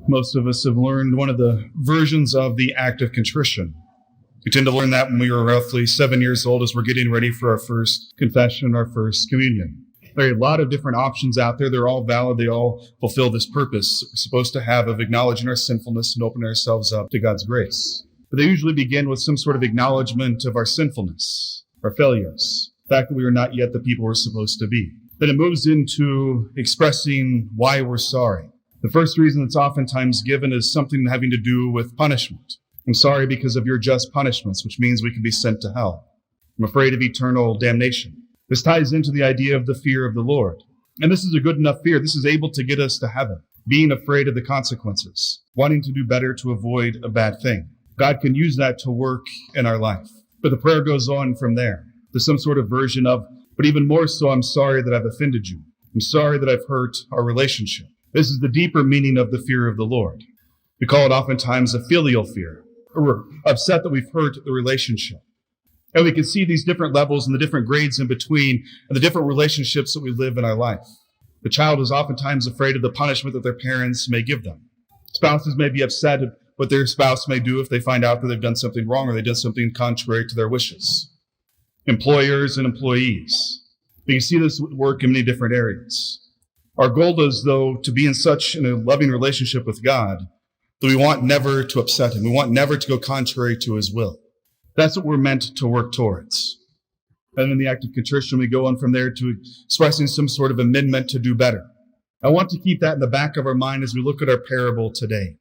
Most of us have learned one of the versions of the act of contrition. We tend to learn that when we were roughly 7 years old as we're getting ready for our first confession, our first communion. There are a lot of different options out there. They're all valid. They all fulfill this purpose we're supposed to have of acknowledging our sinfulness and opening ourselves up to God's grace. But they usually begin with some sort of acknowledgement of our sinfulness, our failures, the fact that we are not yet the people we're supposed to be. Then it moves into expressing why we're sorry. The first reason that's oftentimes given is something having to do with punishment. I'm sorry because of your just punishments, which means we can be sent to hell. I'm afraid of eternal damnation. This ties into the idea of the fear of the Lord. And this is a good enough fear. This is able to get us to heaven, being afraid of the consequences, wanting to do better to avoid a bad thing. God can use that to work in our life. But the prayer goes on from there. There's some sort of version of, but even more so, I'm sorry that I've offended you. I'm sorry that I've hurt our relationship. This is the deeper meaning of the fear of the Lord. We call it oftentimes a filial fear. We're upset that we've hurt the relationship. And we can see these different levels and the different grades in between and the different relationships that we live in our life. The child is oftentimes afraid of the punishment that their parents may give them. Spouses may be upset at what their spouse may do if they find out that they've done something wrong or they did something contrary to their wishes. Employers and employees. You can see this work in many different areas. Our goal is, though, to be in such a loving relationship with God that we want never to upset him. We want never to go contrary to his will. That's what we're meant to work towards. And in the act of contrition, we go on from there to expressing some sort of amendment to do better. I want to keep that in the back of our mind as we look at our parable today.